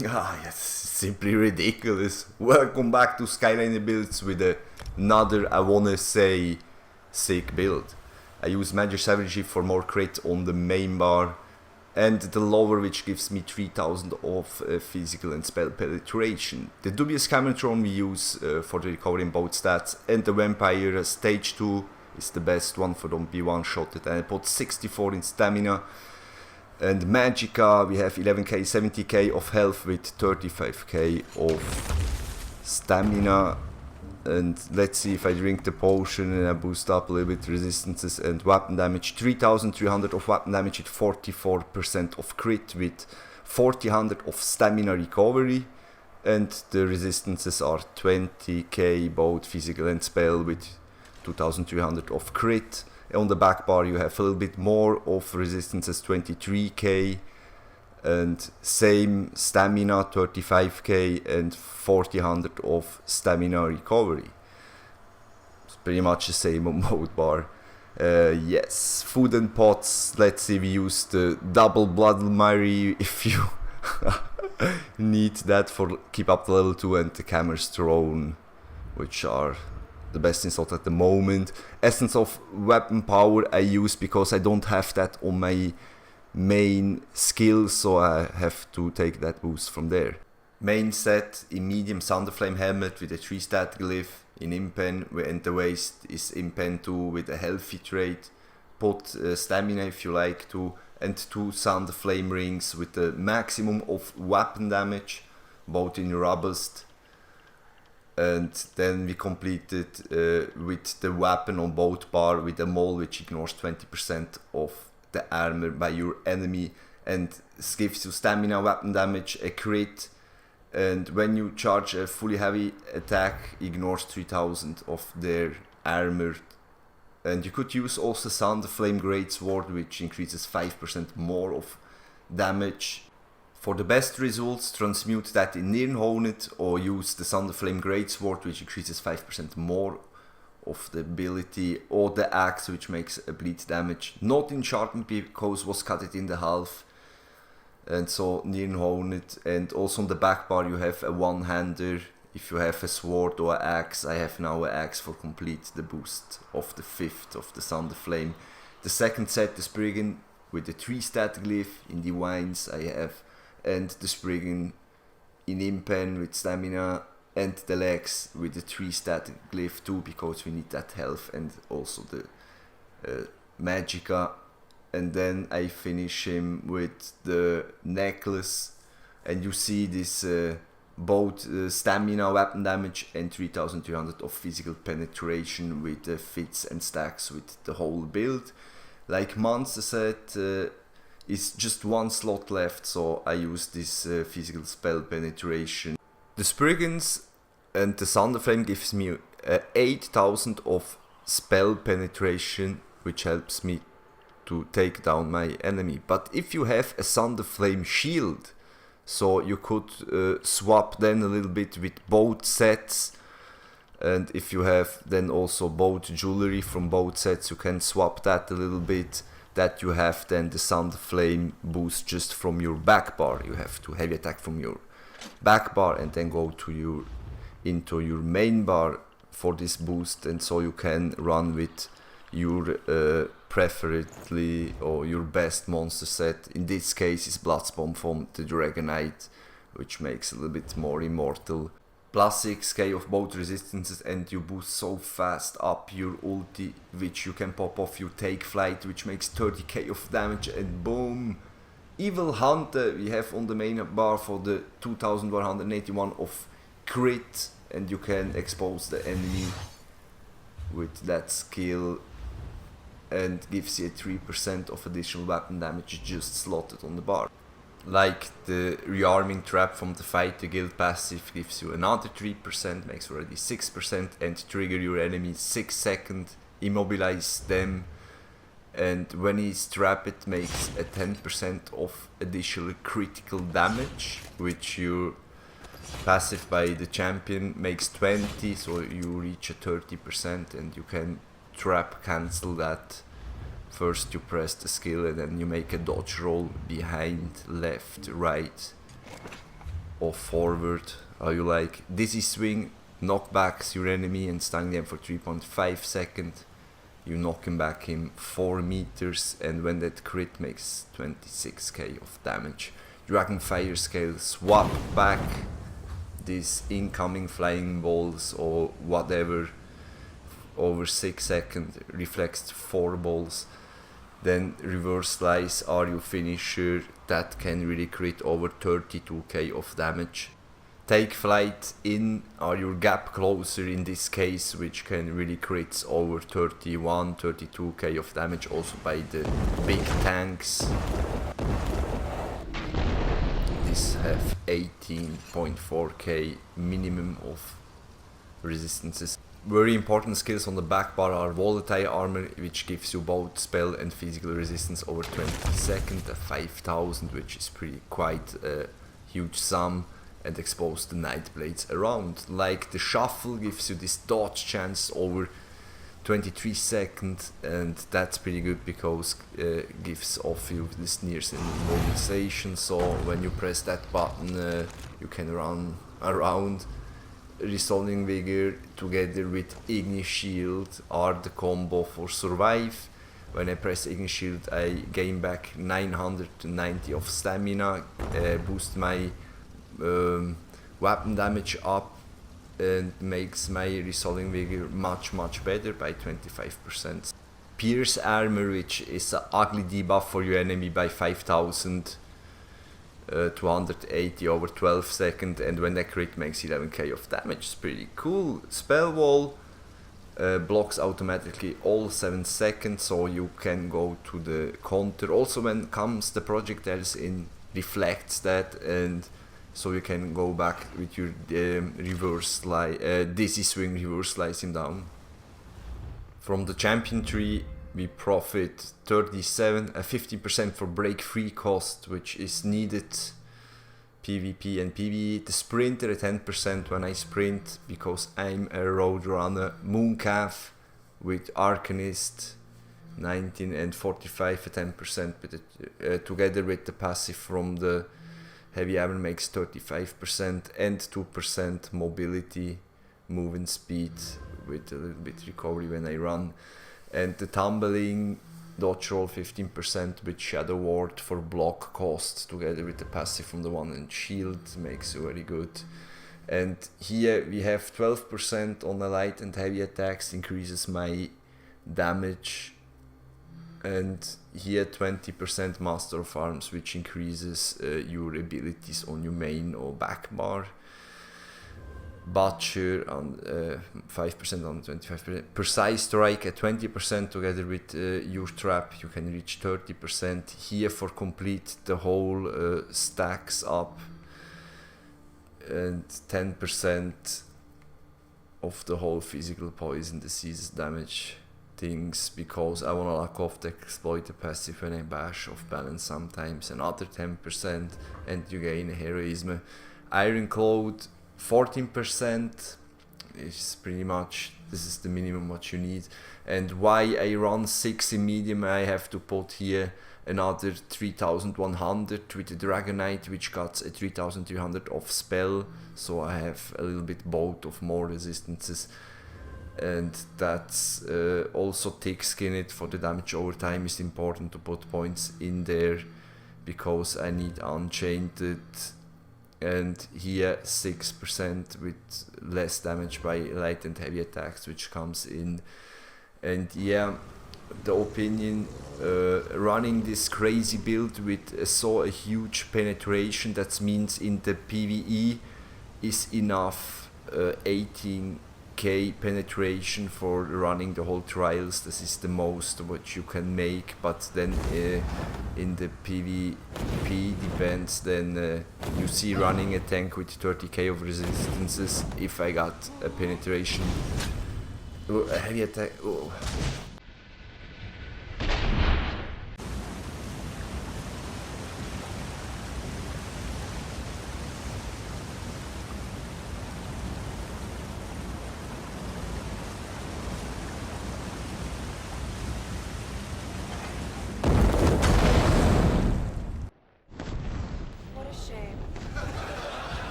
Ah, yes, simply ridiculous. Welcome back to Skyliner builds with another, I wanna say, sick build. I use Major Savagery for more crit on the main bar, and the lower, which gives me 3000 of physical and spell penetration. The dubious Cameratron we use for the recovery in both stats, and the Vampire stage 2 is the best one for don't be one-shotted, and I put 64 in stamina. And Magicka, we have 11k, 70k of health with 35k of stamina. And let's see if I drink the potion and I boost up a little bit resistances and weapon damage. 3300 of weapon damage with 44% of crit with 4000 of stamina recovery. And the resistances are 20k both physical and spell with 2300 of crit. On the back bar you have a little bit more of resistances, 23k, and same stamina, 35k, and 4000 of stamina recovery. It's pretty much the same on both bar. Yes, food and pots. Let's see, we use the double blood Mary if you need that for keep up the level 2, and the Cammer's Throne, which are the best in slot at the moment. Essence of weapon power I use because I don't have that on my main skill, so I have to take that boost from there. Main set in medium Thunderflame helmet with a 3-stat glyph in impen, and the waist is impen 2 with a healthy trait. Put stamina if you like to, and 2 Thunderflame rings with the maximum of weapon damage, both in robust. And then we completed with the weapon on both bar with a mole which ignores 20% of the armor by your enemy and gives you stamina, weapon damage, a crit, and when you charge a fully heavy attack ignores 3000 of their armor. And you could use also Thunderflame Greatsword, which increases 5% more of damage. For the best results, transmute that in Nirnhonet or use the Thunderflame Greatsword, which increases 5% more of the ability, or the axe, which makes a bleed damage. Not in sharpened because was cut it in the half, and so Nirnhonet. And also on the back bar you have a one-hander. If you have a sword or an axe, I have now an axe for complete the boost of the 5th of the Thunderflame. The second set, the Spriggan with the 3-stat glyph in Divines I have, and the Spriggan in impen with stamina, and the legs with the 3-stat glyph too, because we need that health, and also the Magicka. And then I finish him with the necklace, and you see this both stamina, weapon damage, and 3300 of physical penetration with the fits and stacks with the whole build. Like Monster set, is just one slot left, so I use this physical spell penetration. The Spriggans and the Thunderflame gives me 8000 of spell penetration, which helps me to take down my enemy. But if you have a Thunderflame shield, so you could swap then a little bit with both sets, and if you have then also both jewelry from both sets, you can swap that a little bit. That you have then the Thunderflame boost just from your back bar. You have to heavy attack from your back bar and then go to into your main bar for this boost, and so you can run with your preferably or your best monster set. In this case is Bloodspawn from the Dragonknight, which makes a little bit more immortal. Plus 6k of both resistances, and you boost so fast up your ulti, which you can pop off your Take Flight, which makes 30k of damage, and boom! Evil Hunter we have on the main bar for the 2181 of crit, and you can expose the enemy with that skill, and gives you a 3% of additional weapon damage just slotted on the bar. Like the rearming trap from the Fighter Guild passive gives you another 3%, makes already 6%, and trigger your enemy 6 seconds, immobilize them, and when he's trapped it makes a 10% of additional critical damage, which your passive by the champion makes 20, so you reach a 30%, and you can trap cancel that. First you press the skill and then you make a dodge roll behind, left, right. or forward. How you like. Dizzy swing knockbacks your enemy and stunning them for 3.5 seconds. You knock him back in 4 meters, and when that crit makes 26k of damage. Dragon Fire Scale, swap back these incoming flying balls or whatever over 6 seconds, reflects 4 balls. Then reverse slice are your finisher that can really crit over 32k of damage. Take flight in are your gap closer in this case, which can really crit over 32k of damage, also by the big tanks. These have 18.4k minimum of resistances. Very important skills on the back bar are Volatile Armor, which gives you both spell and physical resistance over 20 seconds, 5000, which is quite a huge sum, and expose the Night Blades around. Like the Shuffle gives you this dodge chance over 23 seconds, and that's pretty good because gives off you this near immobilization, so when you press that button you can run around. Resounding Vigor together with Ignis Shield are the combo for survive. When I press Ignis Shield I gain back 990 of stamina, boost my weapon damage up, and makes my Resounding Vigor much better by 25%. Pierce Armor, which is an ugly debuff for your enemy by 5280 over 12 seconds, and when that crit makes 11k of damage. It's pretty cool. Spell Wall blocks automatically all 7 seconds, so you can go to the counter. Also when comes the projectiles in, reflects that, and so you can go back with your reverse slice, dizzy swing, reverse slice him down. From the champion tree we profit 15% for break free cost, which is needed PvP and PvE. The sprinter at 10% when I sprint, because I'm a road runner. Mooncalf with Arcanist 19 and 45 at 10%, but together with the passive from the Heavy Armor makes 35% and 2% mobility, moving speed with a little bit recovery when I run. And the Tumbling dodge roll 15% with Shadow Ward for block cost, together with the passive from the one and shield makes you very good. And here we have 12% on the light and heavy attacks, increases my damage, and here 20% Master of Arms, which increases your abilities on your main or back bar. Butcher on 5% on 25%. Precise Strike at 20% together with your trap, you can reach 30%. Here for complete the whole stacks up, and 10% of the whole physical poison disease damage things, because I wanna lock off the exploiter passive when I bash off balance sometimes. Another 10% and you gain heroism. Iron Cloud 14% is pretty much, this is the minimum what you need. And why I run 6 in medium, I have to put here another 3100 with the Dragonknight, which got a 3300 of spell, so I have a little bit both of more resistances. And that's also thick skin it for the damage over time. Is important to put points in there because I need Unchained. And here 6% with less damage by light and heavy attacks, which comes in. And yeah, the opinion running this crazy build with a huge penetration, that means in the PvE is enough 18k penetration for running the whole trials. This is the most what you can make, but then in the PvP depends. Then you see running a tank with 30k of resistances. If I got a penetration, a heavy attack. Oh.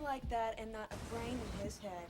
like that and not a brain in his head.